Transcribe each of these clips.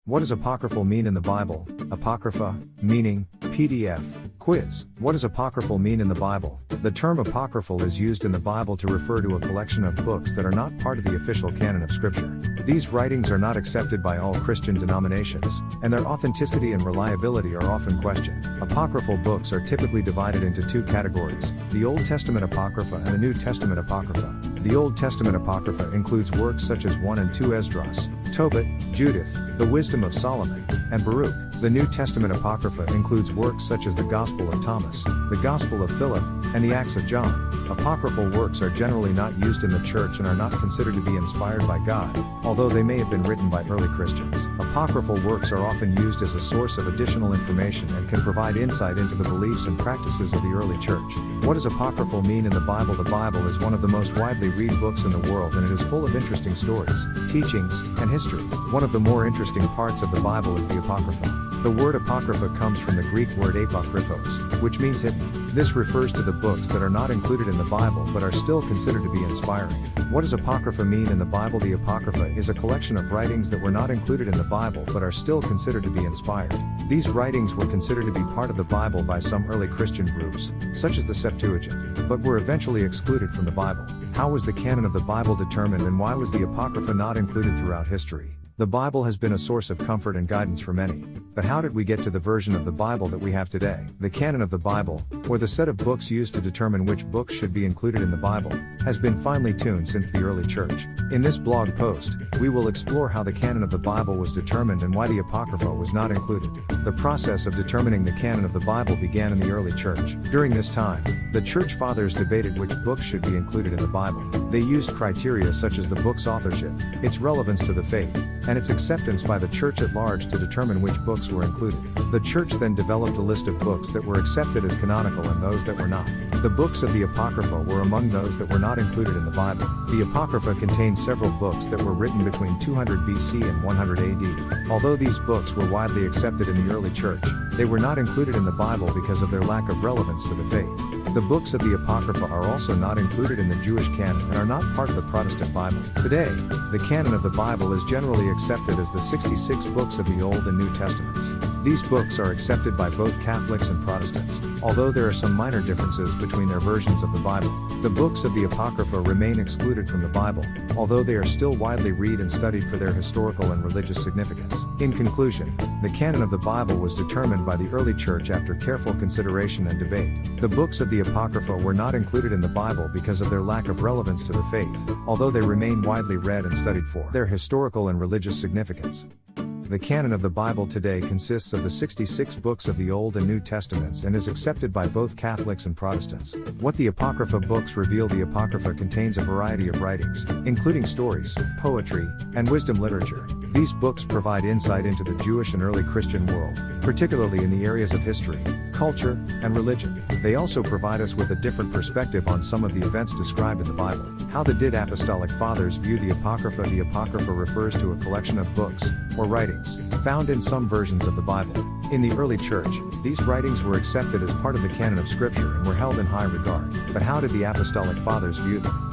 What does apocryphal mean in the Bible? Apocrypha, meaning, PDF. Quiz. What does apocryphal mean in the Bible? The term apocryphal is used in the Bible to refer to a collection of books that are not part of the official canon of Scripture. These writings are not accepted by all Christian denominations, and their authenticity and reliability are often questioned. Apocryphal books are typically divided into two categories: the Old Testament Apocrypha and the New Testament Apocrypha. The Old Testament Apocrypha includes works such as 1 and 2 Esdras, Tobit, Judith, the Wisdom of Solomon, and Baruch. The New Testament Apocrypha includes works such as the Gospel of Thomas, the Gospel of Philip, and the Acts of John. Apocryphal works are generally not used in the church and are not considered to be inspired by God, although they may have been written by early Christians. Apocryphal works are often used as a source of additional information and can provide insight into the beliefs and practices of the early church. What does apocryphal mean in the Bible? The Bible is one of the most widely read books in the world, and it is full of interesting stories, teachings, and history. One of the more interesting parts of the Bible is the Apocrypha. The word apocrypha comes from the Greek word apokryphos, which means hidden. This refers to the books that are not included in the Bible but are still considered to be inspiring. What does apocrypha mean in the Bible? The Apocrypha is a collection of writings that were not included in the Bible but are still considered to be inspired. These writings were considered to be part of the Bible by some early Christian groups, such as the Septuagint, but were eventually excluded from the Bible. How was the canon of the Bible determined, and why was the Apocrypha not included throughout history? The Bible has been a source of comfort and guidance for many. But how did we get to the version of the Bible that we have today? The canon of the Bible, or the set of books used to determine which books should be included in the Bible, has been finely tuned since the early church. In this blog post, we will explore how the canon of the Bible was determined and why the Apocrypha was not included. The process of determining the canon of the Bible began in the early church. During this time, the church fathers debated which books should be included in the Bible. They used criteria such as the book's authorship, its relevance to the faith, and its acceptance by the church at large to determine which books were included. The church then developed a list of books that were accepted as canonical and those that were not. The books of the Apocrypha were among those that were not included in the Bible. The Apocrypha contains several books that were written between 200 BC and 100 AD. Although these books were widely accepted in the early church, they were not included in the Bible because of their lack of relevance to the faith. The books of the Apocrypha are also not included in the Jewish canon and are not part of the Protestant Bible. Today, the canon of the Bible is generally accepted as the 66 books of the Old and New Testaments. These books are accepted by both Catholics and Protestants, although there are some minor differences between their versions of the Bible. The books of the Apocrypha remain excluded from the Bible, although they are still widely read and studied for their historical and religious significance. In conclusion, the canon of the Bible was determined by the early church after careful consideration and debate. The books of the Apocrypha were not included in the Bible because of their lack of relevance to the faith, although they remain widely read and studied for their historical and religious significance. The canon of the Bible today consists of the 66 books of the Old and New Testaments and is accepted by both Catholics and Protestants. What the Apocrypha books reveal: the Apocrypha contains a variety of writings, including stories, poetry, and wisdom literature. These books provide insight into the Jewish and early Christian world, particularly in the areas of history, culture, and religion. They also provide us with a different perspective on some of the events described in the Bible. How did Apostolic Fathers view the Apocrypha? The Apocrypha refers to a collection of books, or writings, found in some versions of the Bible. In the early church, these writings were accepted as part of the canon of Scripture and were held in high regard. But how did the Apostolic Fathers view them?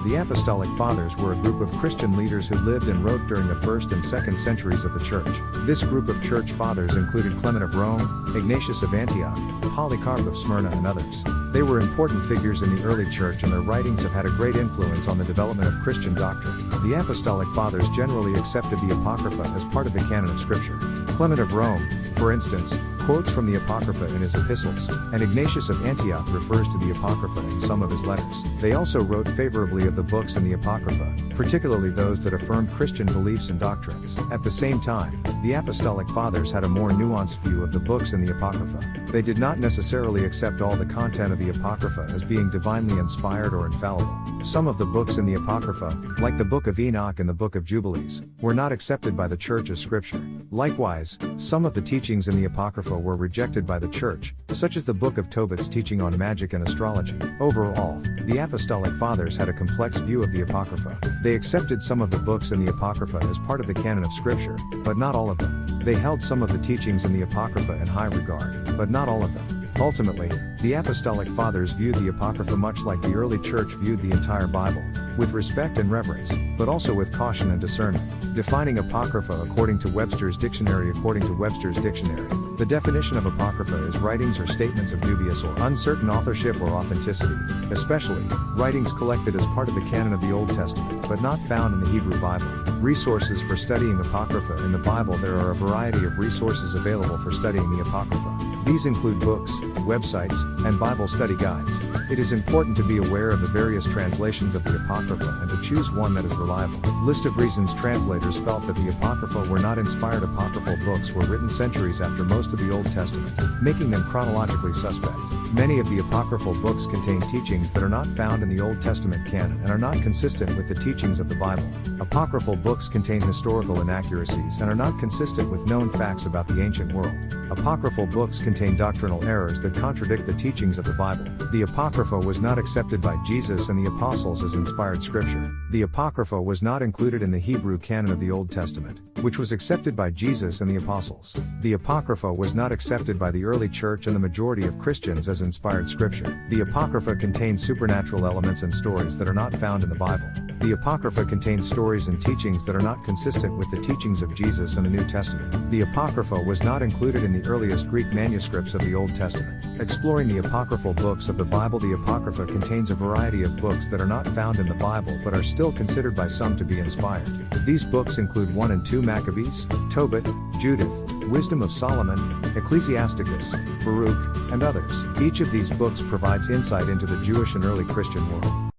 The Apostolic Fathers were a group of Christian leaders who lived and wrote during the 1st and 2nd centuries of the Church. This group of Church Fathers included Clement of Rome, Ignatius of Antioch, Polycarp of Smyrna, and others. They were important figures in the early Church, and their writings have had a great influence on the development of Christian doctrine. The Apostolic Fathers generally accepted the Apocrypha as part of the canon of Scripture. Clement of Rome, for instance, quotes from the Apocrypha in his epistles, and Ignatius of Antioch refers to the Apocrypha in some of his letters. They also wrote favorably of the books in the Apocrypha, particularly those that affirmed Christian beliefs and doctrines. At the same time, the Apostolic Fathers had a more nuanced view of the books in the Apocrypha. They did not necessarily accept all the content of the Apocrypha as being divinely inspired or infallible. Some of the books in the Apocrypha, like the Book of Enoch and the Book of Jubilees, were not accepted by the Church as Scripture. Likewise, some of the teachings in the Apocrypha were rejected by the Church, such as the Book of Tobit's teaching on magic and astrology. Overall, the Apostolic Fathers had a complex view of the Apocrypha. They accepted some of the books in the Apocrypha as part of the canon of Scripture, but not all of them. They held some of the teachings in the Apocrypha in high regard, but not all of them. Ultimately, the Apostolic Fathers viewed the Apocrypha much like the early Church viewed the entire Bible. with respect and reverence, but also with caution and discernment. Defining Apocrypha according to Webster's Dictionary. According to Webster's Dictionary, the definition of Apocrypha is writings or statements of dubious or uncertain authorship or authenticity, especially writings collected as part of the canon of the Old Testament, but not found in the Hebrew Bible. Resources for studying Apocrypha in the Bible. There are a variety of resources available for studying the Apocrypha. These include books, websites, and Bible study guides. It is important to be aware of the various translations of the Apocrypha and to choose one that is reliable. List of reasons translators felt that the Apocrypha were not inspired. Apocryphal books were written centuries after most of the Old Testament, making them chronologically suspect. Many of the apocryphal books contain teachings that are not found in the Old Testament canon and are not consistent with the teachings of the Bible. Apocryphal books contain historical inaccuracies and are not consistent with known facts about the ancient world. Apocryphal books contain doctrinal errors that contradict the teachings of the Bible. The Apocrypha was not accepted by Jesus and the apostles as inspired scripture. The Apocrypha was not included in the Hebrew canon of the Old Testament, which was accepted by Jesus and the apostles. The Apocrypha was not accepted by the early church and the majority of Christians as inspired scripture. The Apocrypha contains supernatural elements and stories that are not found in the Bible. The Apocrypha contains stories and teachings that are not consistent with the teachings of Jesus and the New Testament. The Apocrypha was not included in the earliest Greek manuscripts of the Old Testament. Exploring the apocryphal books of the Bible. The Apocrypha contains a variety of books that are not found in the Bible but are still considered by some to be inspired. These books include 1 and 2 Maccabees, Tobit, Judith, Wisdom of Solomon, Ecclesiasticus, Baruch, and others. Each of these books provides insight into the Jewish and early Christian world.